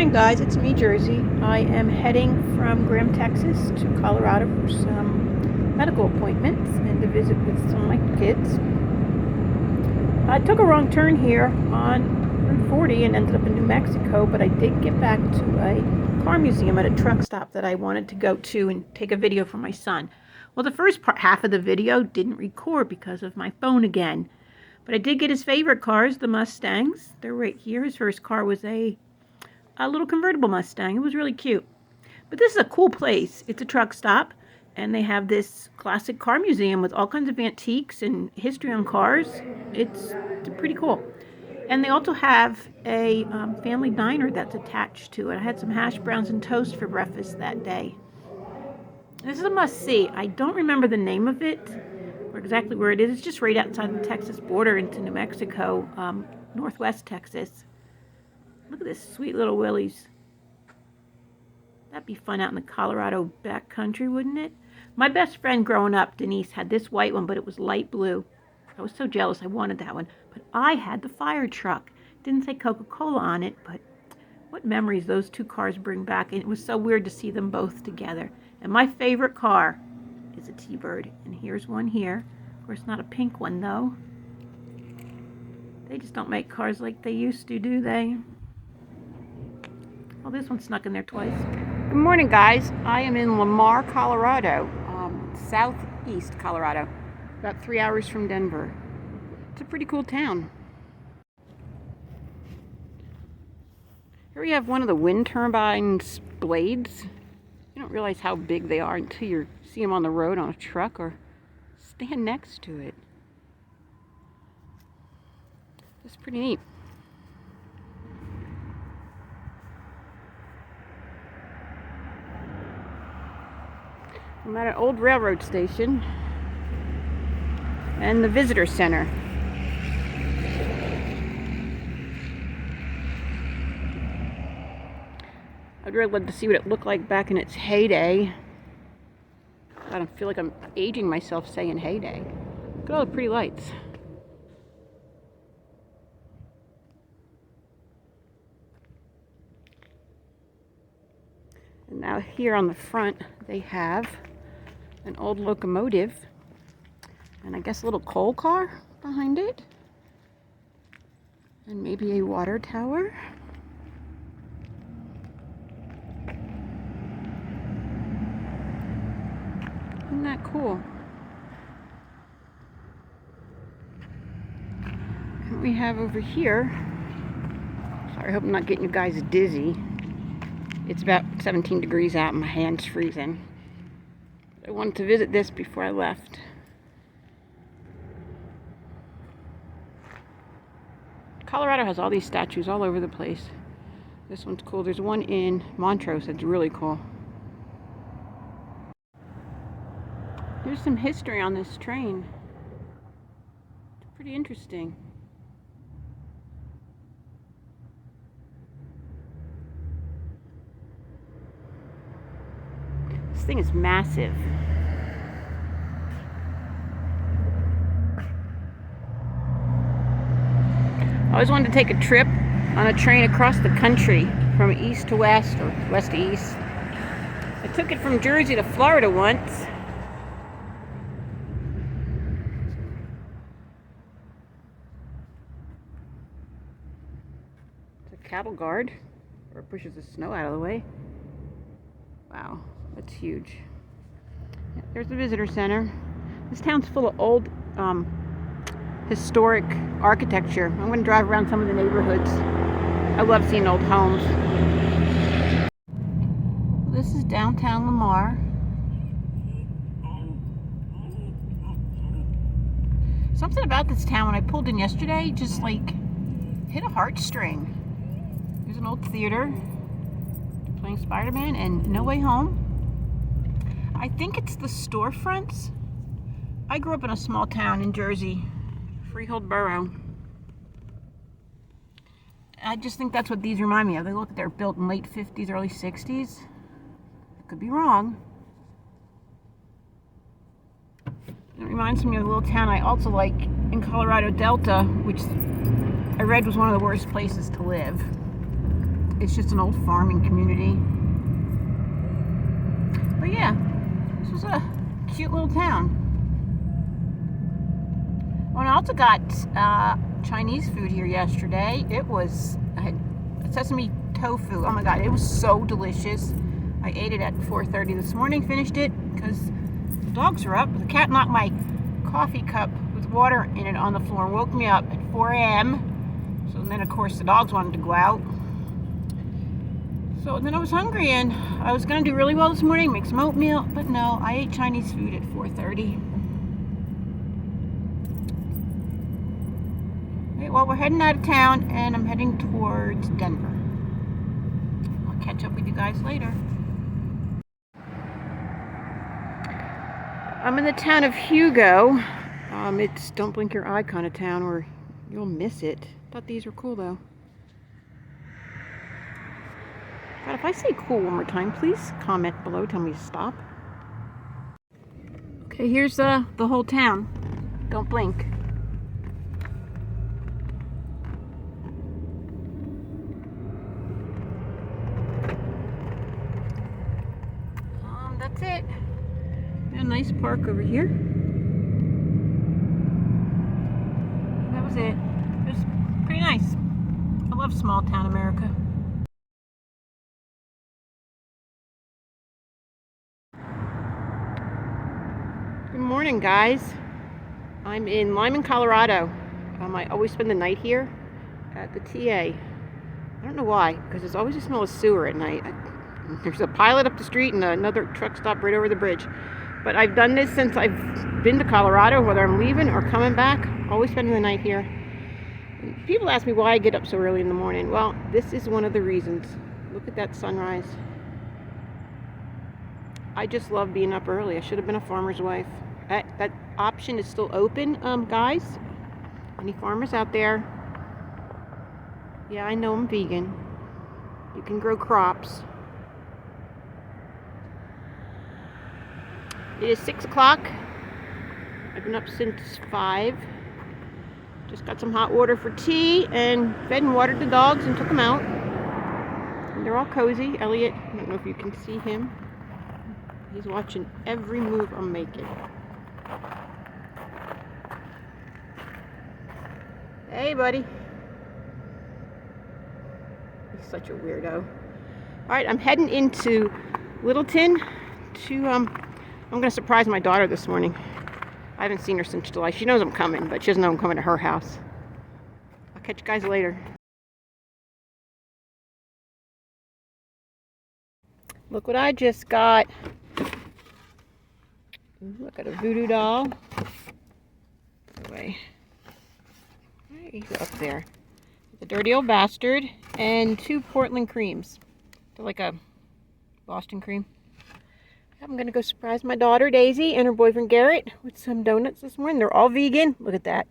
morning, guys. It's me, Jersey. I am heading from Graham, Texas to Colorado for some medical appointments and to visit with some of my kids. I took a wrong turn here on Route 40 and ended up in New Mexico, but I did get back to a car museum at a truck stop that I wanted to go to and take a video for my son. Well, the first half of the video didn't record because of my phone again. But I did get his favorite cars, the Mustangs. They're right here. His first car was a little convertible Mustang. It was really cute. But this is a cool place. It's a truck stop, and they have this classic car museum with all kinds of antiques and history on cars. It's pretty cool. And they also have a family diner that's attached to it. I had some hash browns and toast for breakfast that day. This is a must-see. I don't remember the name of it or exactly where it is. It's just right outside the Texas border into New Mexico, northwest Texas. Look at this sweet little Willys. That'd be fun out in the Colorado backcountry, wouldn't it? My best friend growing up, Denise, had this white one, but it was light blue. I was so jealous. I wanted that one. But I had the fire truck. Didn't say Coca-Cola on it, but what memories those two cars bring back. And it was so weird to see them both together. And my favorite car is a T-Bird. And here's one here. Of course, not a pink one, though. They just don't make cars like they used to, do they? Oh, this one snuck in there twice. Good morning, guys. I am in Lamar, Colorado, southeast Colorado, about 3 hours from Denver. It's a pretty cool town. Here we have one of the wind turbines blades. You don't realize how big they are until you see them on the road on a truck or stand next to it. It's pretty neat. I'm at an old railroad station and the visitor center. I'd really love to see what it looked like back in its heyday. I don't feel like I'm aging myself saying heyday. Look at all the pretty lights. And now here on the front they have an old locomotive and I guess a little coal car behind it and maybe a water tower. Isn't that cool? And we have over here, sorry, I hope I'm not getting you guys dizzy. It's about 17 degrees out and my hand's freezing. I wanted to visit this before I left. Colorado has all these statues all over the place. This one's cool. There's one in Montrose that's really cool. Here's some history on this train. It's pretty interesting. This thing is massive. I always wanted to take a trip on a train across the country from east to west or west to east. I took it from Jersey to Florida once. It's a cattle guard, or it pushes the snow out of the way. Wow, that's huge. There's the visitor center. This town's full of old historic architecture. I'm going to drive around some of the neighborhoods. I love seeing old homes. This is downtown Lamar. Something about this town when I pulled in yesterday just like hit a heartstring. There's an old theater playing Spider-Man and No Way Home. I think it's the storefronts. I grew up in a small town in Jersey, Freehold Borough. I just think that's what these remind me of. They look like they're built in late 50s, early 60s. Could be wrong. It reminds me of a little town I also like in Colorado Delta, which I read was one of the worst places to live. It's just an old farming community. But yeah, this was a cute little town. Well, I also got Chinese food here yesterday. I had sesame tofu. Oh my god, it was so delicious. I ate it at 4:30 this morning, finished it because the dogs are up. The cat knocked my coffee cup with water in it on the floor and woke me up at 4 a.m. So then, of course, the dogs wanted to go out. So then I was hungry and I was going to do really well this morning, make some oatmeal, but no, I ate Chinese food at 4:30. Okay, well, we're heading out of town and I'm heading towards Denver. I'll catch up with you guys later. I'm in the town of Hugo. It's don't blink your eye kind of town or you'll miss it. Thought these were cool though. God, if I say cool one more time, please comment below, tell me to stop. Okay, here's the whole town. Don't blink. That's it. Got a nice park over here. That was it. It was pretty nice. I love small town America. Good morning, guys. I'm in Lyman, Colorado. I always spend the night here at the TA. I don't know why, because there's always a smell of sewer at night. There's a pilot up the street and another truck stop right over the bridge. But I've done this since I've been to Colorado, whether I'm leaving or coming back. Always spending the night here. And people ask me why I get up so early in the morning. Well, this is one of the reasons. Look at that sunrise. I just love being up early. I should have been a farmer's wife. That option is still open, guys. Any farmers out there? Yeah, I know I'm vegan. You can grow crops. It is 6 o'clock. I've been up since 5. Just got some hot water for tea and fed and watered the dogs and took them out. And they're all cozy. Elliot, I don't know if you can see him. He's watching every move I'm making. Hey, buddy. He's such a weirdo. All right, I'm heading into Littleton to, I'm going to surprise my daughter this morning. I haven't seen her since July. She knows I'm coming, but she doesn't know I'm coming to her house. I'll catch you guys later. Look what I just got. Look at a voodoo doll. Away. There you go, up there. The dirty old bastard and 2 Portland creams. They're like a Boston cream. I'm going to go surprise my daughter Daisy and her boyfriend Garrett with some donuts this morning. They're all vegan. Look at that.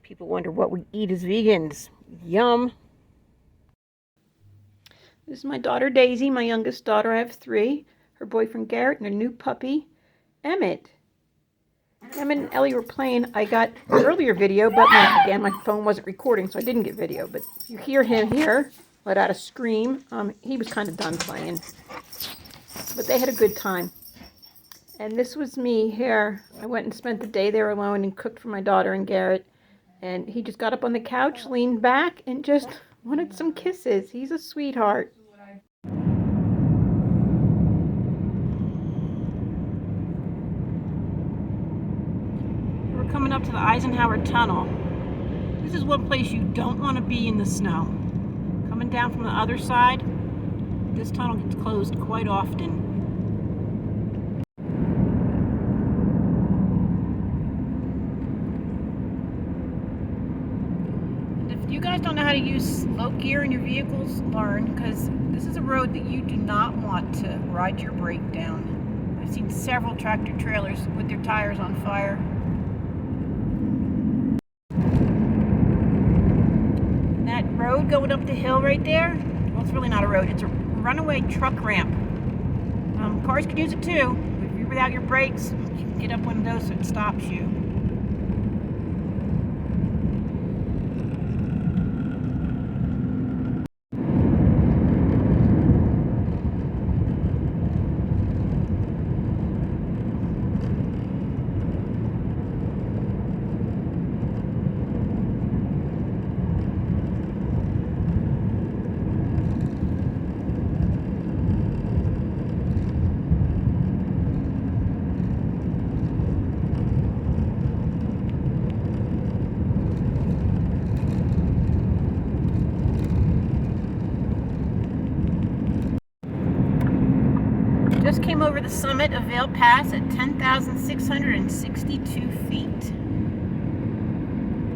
People wonder what we eat as vegans. Yum. This is my daughter Daisy, my youngest daughter. I have 3. Her boyfriend Garrett and a new puppy, Emmett. Emmett and Ellie were playing. I got an earlier video, but again, my phone wasn't recording, so I didn't get video. But if you hear him here, let out a scream. He was kind of done playing. But they had a good time. And this was me here. I went and spent the day there alone and cooked for my daughter and Garrett. And he just got up on the couch, leaned back, and just wanted some kisses. He's a sweetheart. We're coming up to the Eisenhower Tunnel. This is one place you don't want to be in the snow. Coming down from the other side, this tunnel gets closed quite often. And if you guys don't know how to use low gear in your vehicles, learn, because this is a road that you do not want to ride your brake down. I've seen several tractor trailers with their tires on fire. And that road going up the hill right there, well, it's really not a road, it's a runaway truck ramp. Cars could use it too. If you're without your brakes, you can get up one of those so it stops you. just came over the summit of Vail Pass at 10,662 feet. If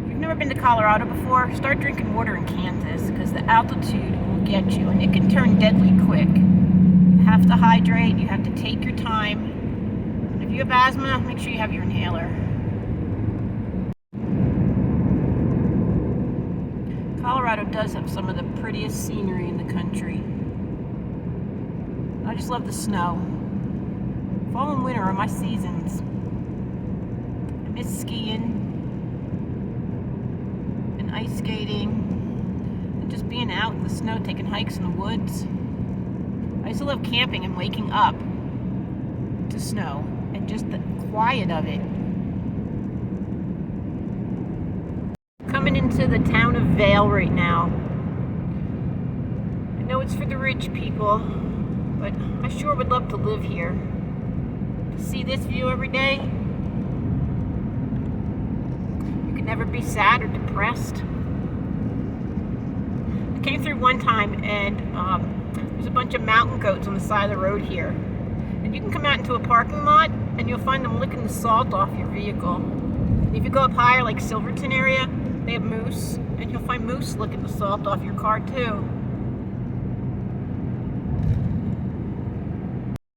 you've never been to Colorado before, start drinking water in Kansas because the altitude will get you and it can turn deadly quick. You have to hydrate, you have to take your time. And if you have asthma, make sure you have your inhaler. Colorado does have some of the prettiest scenery in the country. I just love the snow. Fall and winter are my seasons. I miss skiing and ice skating and just being out in the snow, taking hikes in the woods. I used to love camping and waking up to snow and just the quiet of it. Coming into the town of Vail right now. I know it's for the rich people, but I sure would love to live here. To see this view every day, you could never be sad or depressed. I came through one time and there's a bunch of mountain goats on the side of the road here. And you can come out into a parking lot and you'll find them licking the salt off your vehicle. And if you go up higher, like Silverton area, they have moose, and you'll find moose licking the salt off your car too.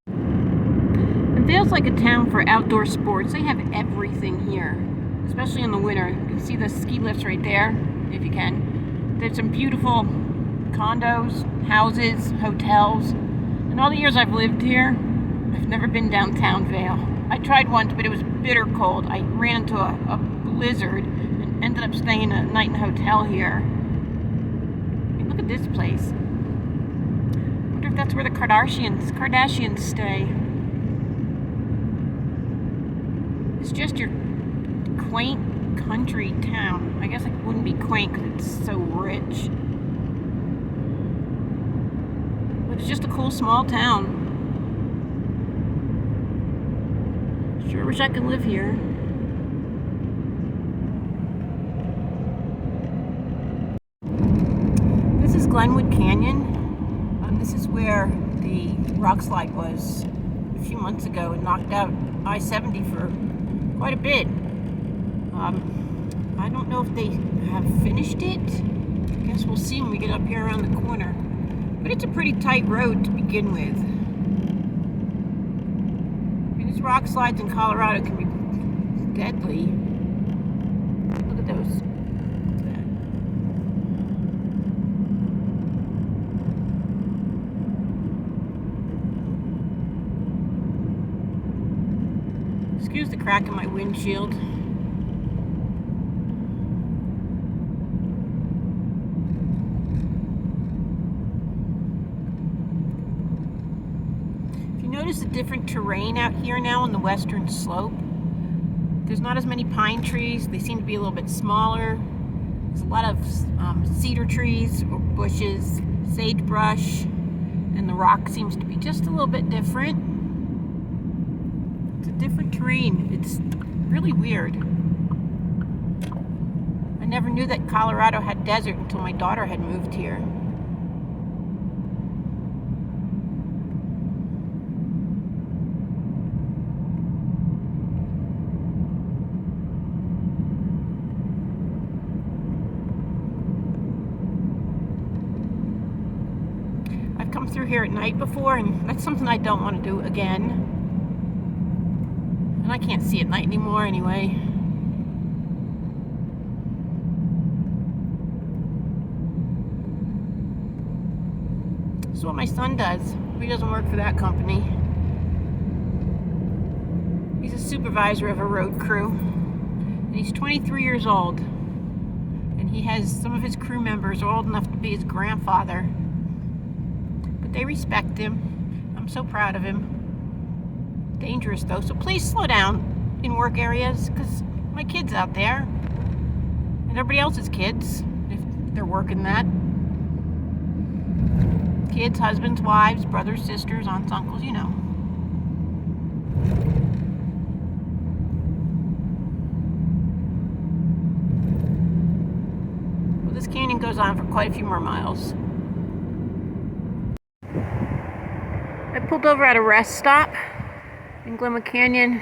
And Vail's like a town for outdoor sports. They have everything here, especially in the winter. You can see the ski lifts right there, if you can. There's some beautiful condos, houses, hotels. In all the years I've lived here, I've never been downtown Vail. I tried once, but it was bitter cold. I ran into a blizzard and ended up staying a night in a hotel here. I mean, look at this place. I wonder if that's where the Kardashians stay. It's just your quaint country town. I guess it wouldn't be quaint because it's so rich. But it's just a cool small town. Sure wish I could live here. This is Glenwood Canyon. This is where the rock slide was a few months ago and knocked out I-70 for quite a bit. I don't know if they have finished it. I guess we'll see when we get up here around the corner. But it's a pretty tight road to begin with. These rock slides in Colorado can be deadly. Look at those. Excuse the crack in my windshield. Notice the different terrain out here now on the western slope. There's not as many pine trees. They seem to be a little bit smaller. There's a lot of cedar trees or bushes, sagebrush, and the rock seems to be just a little bit different. It's a different terrain. It's really weird. I never knew that Colorado had desert until my daughter had moved here. Come through here at night before, and that's something I don't want to do again. And I can't see at night anymore anyway. That's what my son does. He doesn't work for that company. He's a supervisor of a road crew, and he's 23 years old. And he has some of his crew members are old enough to be his grandfather. They respect him. I'm so proud of him. Dangerous though, so please slow down in work areas because my kid's out there and everybody else's kids, if they're working that. Kids, husbands, wives, brothers, sisters, aunts, uncles, you know. Well, this canyon goes on for quite a few more miles. I pulled over at a rest stop in Glenwood Canyon.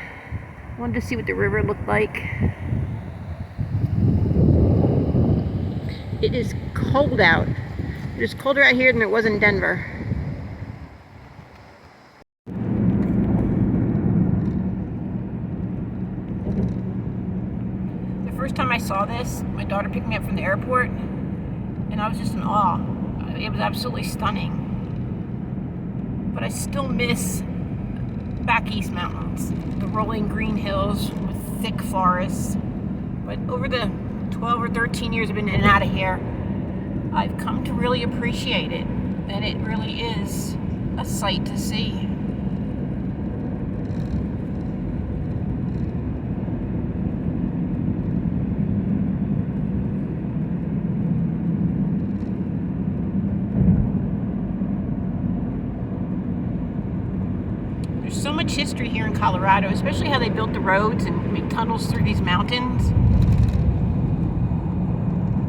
Wanted to see what the river looked like. It is cold out. It is colder out here than it was in Denver. The first time I saw this, my daughter picked me up from the airport, and I was just in awe. It was absolutely stunning. But I still miss back east mountains, the rolling green hills with thick forests. But over the 12 or 13 years I've been in and out of here, I've come to really appreciate it, and it really is a sight to see. There's so much history here in Colorado, especially how they built the roads and made tunnels through these mountains.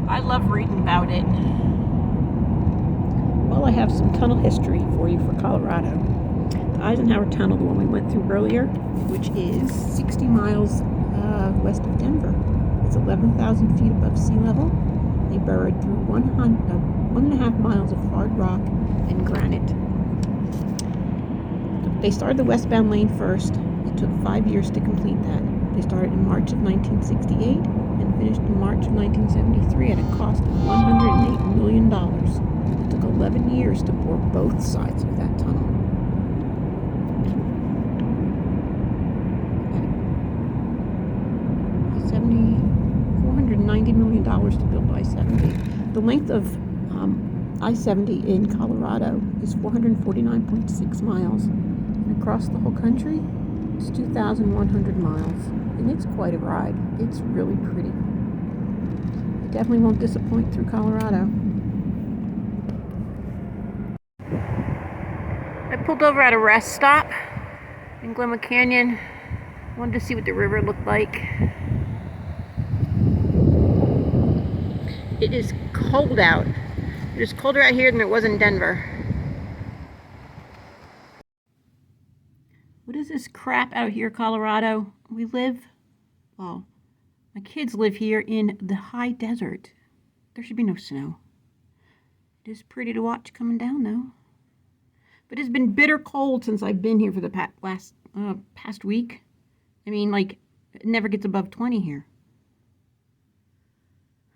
I love reading about it. Well, I have some tunnel history for you for Colorado. The Eisenhower Tunnel, the one we went through earlier, which is 60 miles west of Denver. It's 11,000 feet above sea level. They burrowed through 1.5 miles of hard rock and granite. They started the westbound lane first. It took 5 years to complete that. They started in March of 1968 and finished in March of 1973 at a cost of $108 million. It took 11 years to bore both sides of that tunnel. $490 million to build I-70. The length of I-70 in Colorado is 449.6 miles. And across the whole country, it's 2,100 miles. And it's quite a ride. It's really pretty. It definitely won't disappoint through Colorado. I pulled over at a rest stop in Glenwood Canyon. Wanted to see what the river looked like. It is cold out. It is colder out here than it was in Denver. What is this crap out here, Colorado? We live, well, my kids live here in the high desert. There should be no snow. It is pretty to watch coming down, though. But it's been bitter cold since I've been here for the past week. I mean, like, it never gets above 20 here.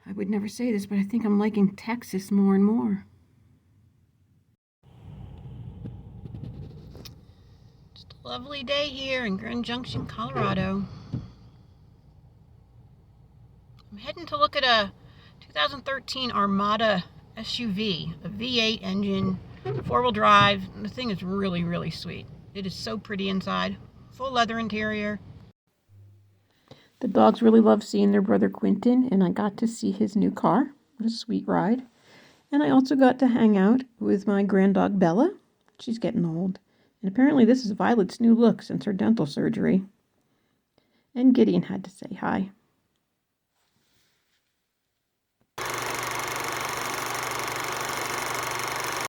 I would never say this, but I think I'm liking Texas more and more. Just a lovely day here in Junction, Colorado. I'm heading to look at a 2013 Armada SUV, a V8 engine, four-wheel drive. The thing is really, really sweet. It is so pretty inside. Full leather interior. The dogs really love seeing their brother Quentin, and I got to see his new car. What a sweet ride. And I also got to hang out with my granddog Bella. She's getting old. And apparently this is Violet's new look since her dental surgery. And Gideon had to say hi.